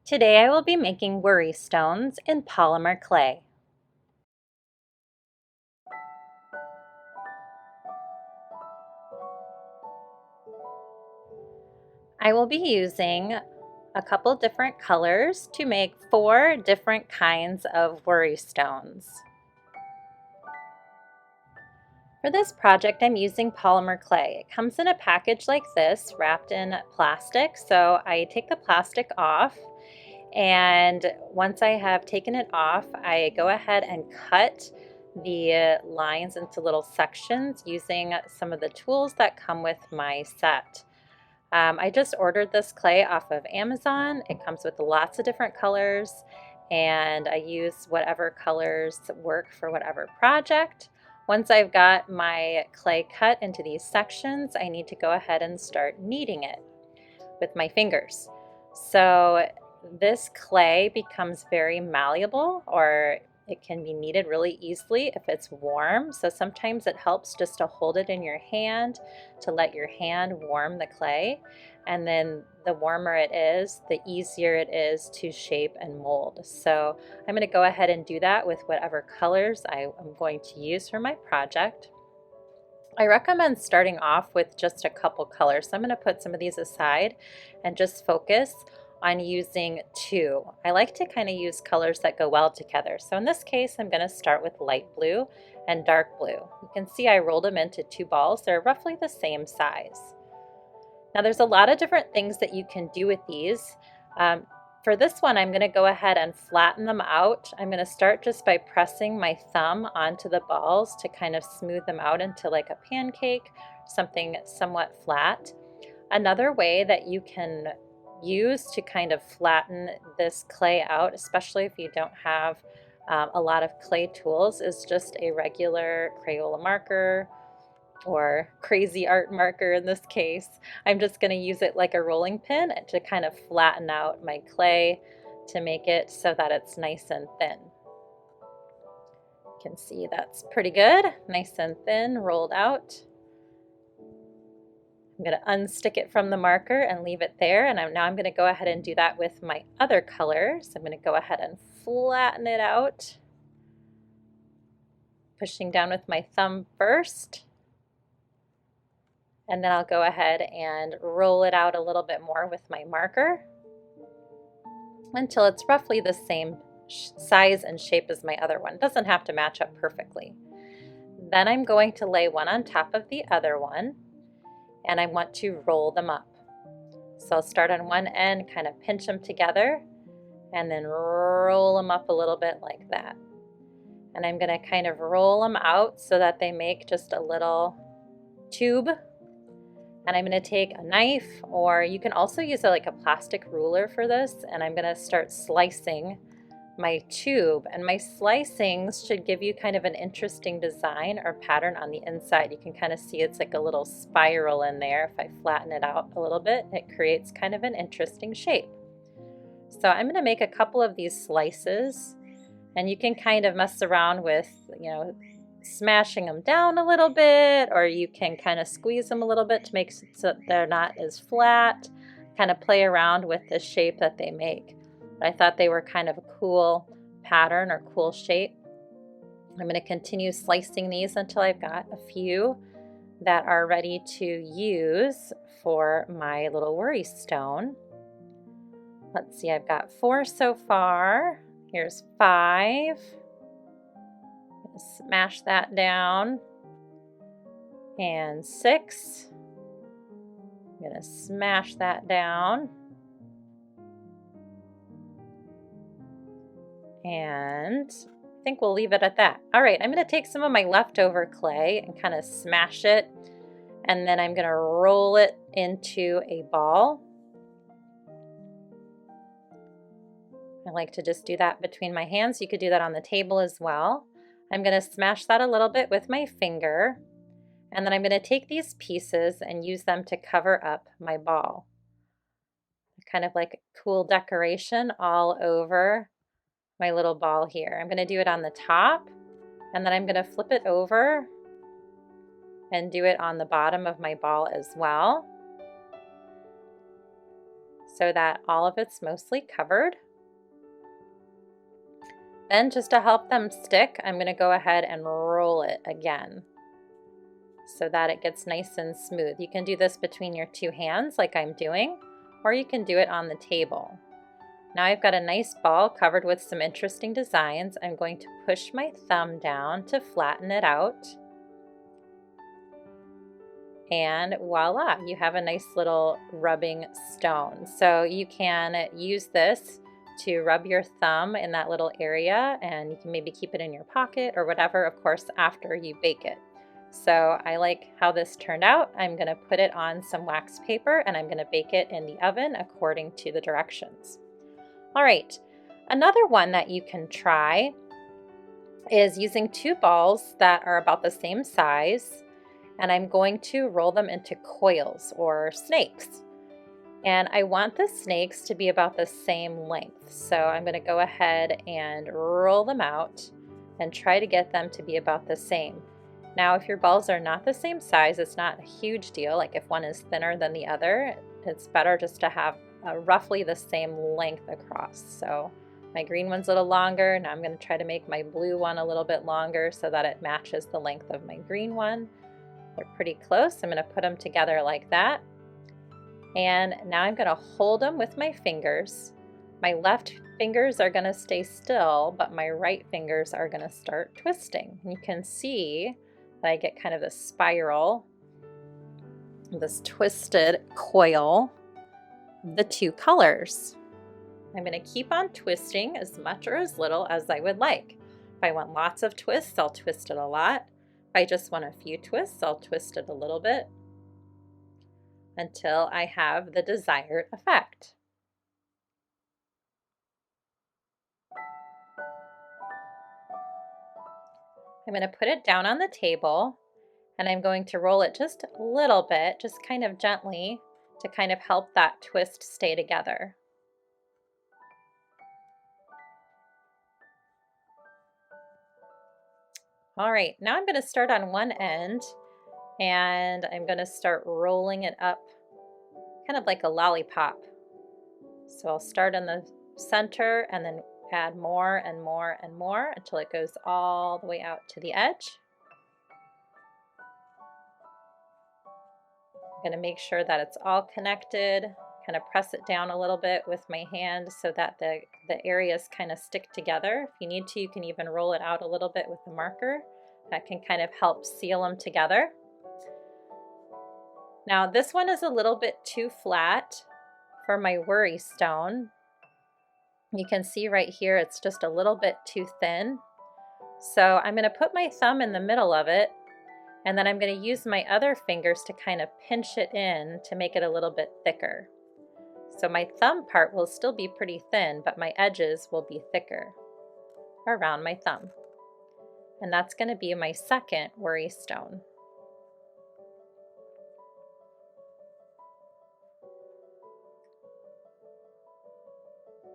Today I will be making worry stones in polymer clay. I will be using a couple different colors to make 4 different kinds of worry stones. For this project, I'm using polymer clay. It comes in a package like this, wrapped in plastic. So I take the plastic off, and once I have taken it off, I go ahead and cut the lines into little sections using some of the tools that come with my set. I just ordered this clay off of Amazon. It comes with lots of different colors, and I use whatever colors work for whatever project. Once I've got my clay cut into these sections, I need to go ahead and start kneading it with my fingers. So this clay becomes very malleable, or it can be kneaded really easily if it's warm. So sometimes it helps just to hold it in your hand, to let your hand warm the clay. And then the warmer it is, the easier it is to shape and mold. So I'm going to go ahead and do that with whatever colors I am going to use for my project. I recommend starting off with just a couple colors. So I'm going to put some of these aside and just focus on using 2. I like to kind of use colors that go well together. So in this case, I'm going to start with light blue and dark blue. You can see I rolled them into 2 balls. They're roughly the same size. Now there's a lot of different things that you can do with these. For this one, I'm going to go ahead and flatten them out. I'm going to start just by pressing my thumb onto the balls to kind of smooth them out into like a pancake, something somewhat flat. Another way that you can use to kind of flatten this clay out, especially if you don't have a lot of clay tools, is just a regular Crayola marker or crazy art marker in this case. I'm just going to use it like a rolling pin to kind of flatten out my clay to make it so that it's nice and thin. You can see that's pretty good, nice and thin, rolled out. I'm going to unstick it from the marker and leave it there, and now I'm going to go ahead and do that with my other colors. I'm going to go ahead and flatten it out, pushing down with my thumb first. And then I'll go ahead and roll it out a little bit more with my marker until it's roughly the same size and shape as my other one. It doesn't have to match up perfectly. Then I'm going to lay one on top of the other one, and I want to roll them up. So I'll start on one end, kind of pinch them together, and then roll them up a little bit like that. And I'm going to kind of roll them out so that they make just a little tube. And I'm going to take a knife, or you can also use like a plastic ruler for this, and I'm going to start slicing my tube. And my slicings should give you kind of an interesting design or pattern on the inside. You can kind of see it's like a little spiral in there. If I flatten it out a little bit, it creates kind of an interesting shape. So I'm going to make a couple of these slices, and you can kind of mess around with, smashing them down a little bit, or you can kind of squeeze them a little bit to make so they're not as flat, kind of play around with the shape that they make. I thought they were kind of a cool pattern or cool shape. I'm going to continue slicing these until I've got a few that are ready to use for my little worry stone. Let's see, I've got 4 so far. Here's 5. Smash that down, and 6. I'm going to smash that down, and I think we'll leave it at that. All right, I'm going to take some of my leftover clay and kind of smash it, and then I'm going to roll it into a ball. I like to just do that between my hands. You could do that on the table as well. I'm going to smash that a little bit with my finger, and then I'm going to take these pieces and use them to cover up my ball. Kind of like a cool decoration all over my little ball here. I'm going to do it on the top, and then I'm going to flip it over and do it on the bottom of my ball as well. so that all of it's mostly covered. Then just to help them stick, I'm going to go ahead and roll it again so that it gets nice and smooth. You can do this between your two hands like I'm doing, or you can do it on the table. Now I've got a nice ball covered with some interesting designs. I'm going to push my thumb down to flatten it out. And voila, you have a nice little rubbing stone. So you can use this to rub your thumb in that little area, and you can maybe keep it in your pocket or whatever, of course, after you bake it. So I like how this turned out. I'm going to put it on some wax paper and I'm going to bake it in the oven according to the directions. All right, another one that you can try is using two balls that are about the same size, and I'm going to roll them into coils or snakes. And I want the snakes to be about the same length. So I'm going to go ahead and roll them out and try to get them to be about the same. Now, if your balls are not the same size, it's not a huge deal. Like if one is thinner than the other, it's better just to have roughly the same length across. So my green one's a little longer. Now I'm going to try to make my blue one a little bit longer so that it matches the length of my green one. They're pretty close. I'm going to put them together like that. And now I'm going to hold them with my fingers. My left fingers are going to stay still, but my right fingers are going to start twisting. You can see that I get kind of this spiral, this twisted coil, the two colors. I'm going to keep on twisting as much or as little as I would like. If I want lots of twists, I'll twist it a lot. If I just want a few twists, I'll twist it a little bit until I have the desired effect. I'm going to put it down on the table and I'm going to roll it just a little bit, just kind of gently to kind of help that twist stay together. All right, now I'm going to start on one end and I'm going to start rolling it up kind of like a lollipop. So I'll start in the center and then add more and more and more until it goes all the way out to the edge. I'm going to make sure that it's all connected, kind of press it down a little bit with my hand so that the areas kind of stick together. If you need to, you can even roll it out a little bit with a marker. That can kind of help seal them together. Now this one is a little bit too flat for my worry stone. You can see right here it's just a little bit too thin. So I'm going to put my thumb in the middle of it, and then I'm going to use my other fingers to kind of pinch it in to make it a little bit thicker. So my thumb part will still be pretty thin, but my edges will be thicker around my thumb. And that's going to be my second worry stone.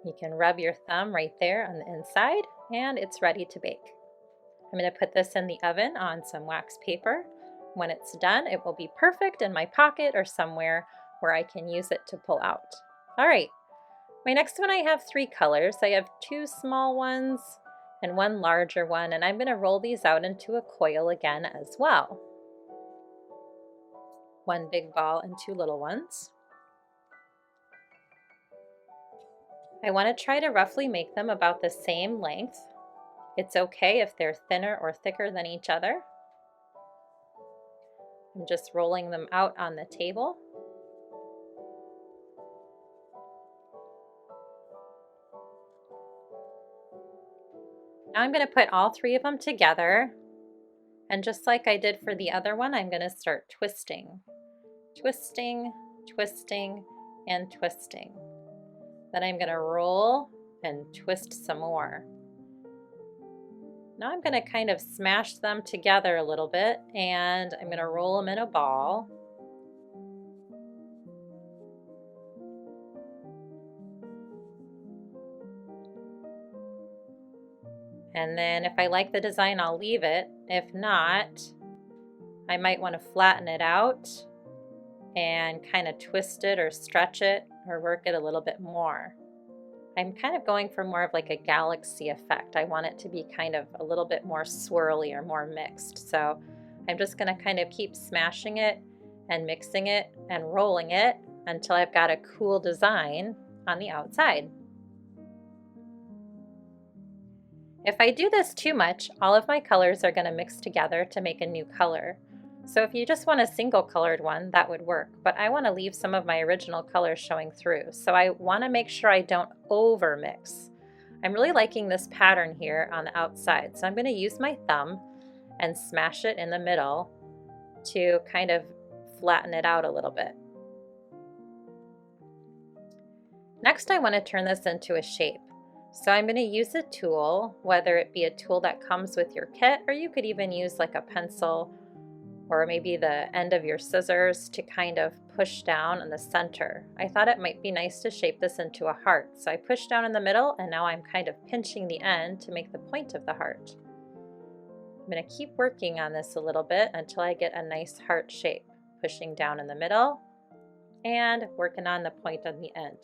You can rub your thumb right there on the inside and it's ready to bake. I'm going to put this in the oven on some wax paper. When it's done, it will be perfect in my pocket or somewhere where I can use it to pull out. All right, my next one I have three colors. I have two small ones and one larger one, and I'm going to roll these out into a coil again as well. One big ball and two little ones. I want to try to roughly make them about the same length. It's okay if they're thinner or thicker than each other. I'm just rolling them out on the table. Now I'm going to put all three of them together, and just like I did for the other one, I'm going to start twisting, twisting, twisting, and twisting. Then I'm going to roll and twist some more. Now I'm going to kind of smash them together a little bit, and I'm going to roll them in a ball. And then if I like the design, I'll leave it. If not, I might want to flatten it out and kind of twist it or stretch it or work it a little bit more. I'm kind of going for more of like a galaxy effect. I want it to be kind of a little bit more swirly or more mixed. So I'm just going to kind of keep smashing it and mixing it and rolling it until I've got a cool design on the outside. If I do this too much, all of my colors are going to mix together to make a new color. So if you just want a single colored one, that would work, but I want to leave some of my original colors showing through. So I want to make sure I don't over mix. I'm really liking this pattern here on the outside, so I'm going to use my thumb and smash it in the middle to kind of flatten it out a little bit. Next, I want to turn this into a shape. So I'm going to use a tool, whether it be a tool that comes with your kit, or you could even use like a pencil or maybe the end of your scissors to kind of push down in the center. I thought it might be nice to shape this into a heart. So I pushed down in the middle, and now I'm kind of pinching the end to make the point of the heart. I'm going to keep working on this a little bit until I get a nice heart shape, pushing down in the middle and working on the point on the end.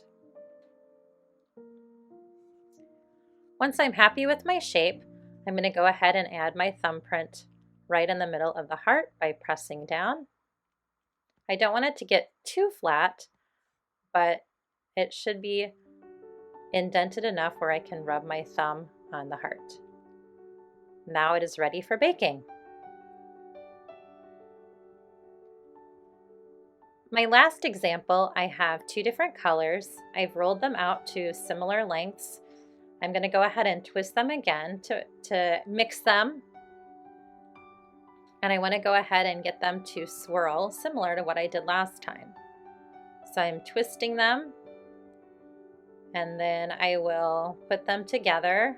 Once I'm happy with my shape, I'm going to go ahead and add my thumbprint right in the middle of the heart by pressing down. I don't want it to get too flat, but it should be indented enough where I can rub my thumb on the heart. Now it is ready for baking. My last example, I have two different colors. I've rolled them out to similar lengths. I'm going to go ahead and twist them again to mix them. And I want to go ahead and get them to swirl similar to what I did last time. So I'm twisting them, and then I will put them together.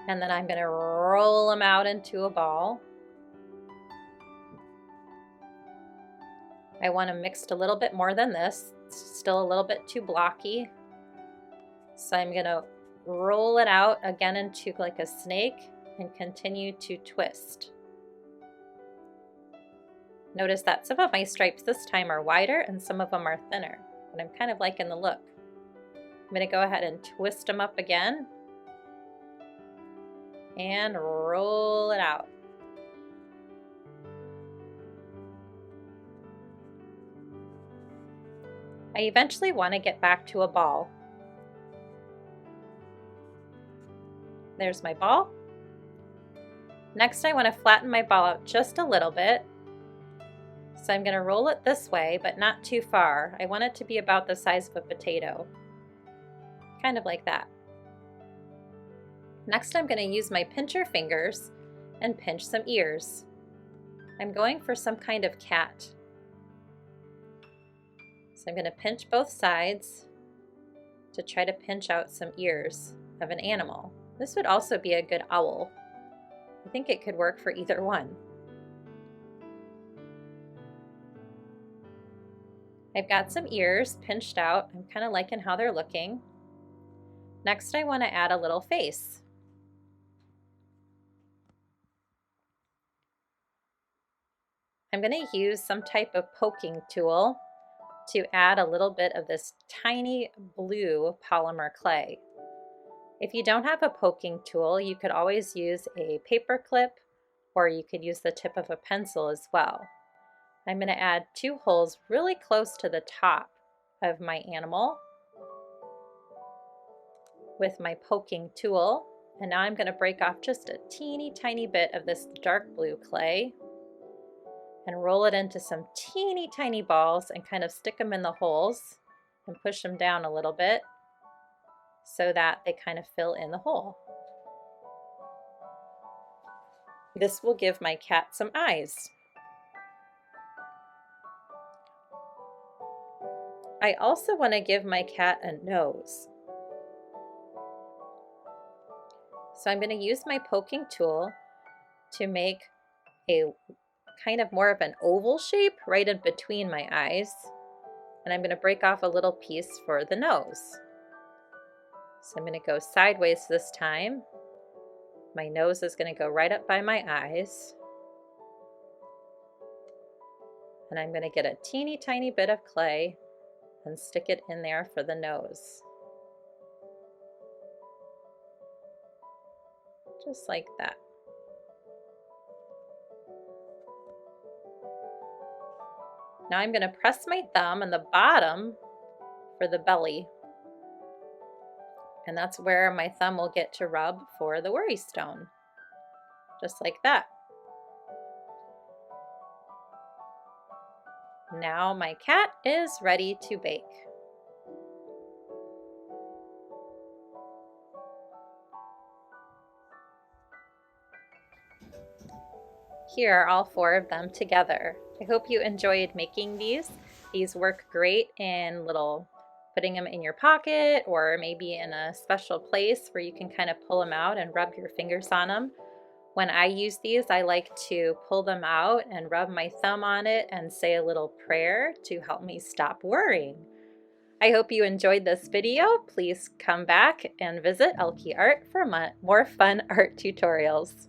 And then I'm going to roll them out into a ball. I want them mixed a little bit more than this. It's still a little bit too blocky. So I'm going to roll it out again into like a snake and continue to twist. Notice that some of my stripes this time are wider and some of them are thinner, but I'm kind of liking the look. I'm going to go ahead and twist them up again and roll it out. I eventually want to get back to a ball. There's my ball. Next, I want to flatten my ball out just a little bit. So I'm going to roll it this way, but not too far. I want it to be about the size of a potato. Kind of like that. Next, I'm going to use my pincher fingers and pinch some ears. I'm going for some kind of cat. So I'm going to pinch both sides to try to pinch out some ears of an animal. This would also be a good owl. I think it could work for either one. I've got some ears pinched out. I'm kind of liking how they're looking. Next, I want to add a little face. I'm going to use some type of poking tool to add a little bit of this tiny blue polymer clay. If you don't have a poking tool, you could always use a paper clip, or you could use the tip of a pencil as well. I'm going to add 2 holes really close to the top of my animal with my poking tool. And now I'm going to break off just a teeny tiny bit of this dark blue clay and roll it into some teeny tiny balls and kind of stick them in the holes and push them down a little bit so that they kind of fill in the hole. This will give my cat some eyes. I also want to give my cat a nose. So I'm going to use my poking tool to make a kind of more of an oval shape right in between my eyes. And I'm going to break off a little piece for the nose. So I'm going to go sideways this time. My nose is going to go right up by my eyes. And I'm going to get a teeny tiny bit of clay and stick it in there for the nose. Just like that. Now I'm going to press my thumb on the bottom for the belly. And that's where my thumb will get to rub for the worry stone. Just like that. Now my cat is ready to bake. Here are all 4 of them together. I hope you enjoyed making these. These work great in putting them in your pocket or maybe in a special place where you can kind of pull them out and rub your fingers on them. When I use these, I like to pull them out and rub my thumb on it and say a little prayer to help me stop worrying. I hope you enjoyed this video. Please come back and visit Ehlke Art for more fun art tutorials.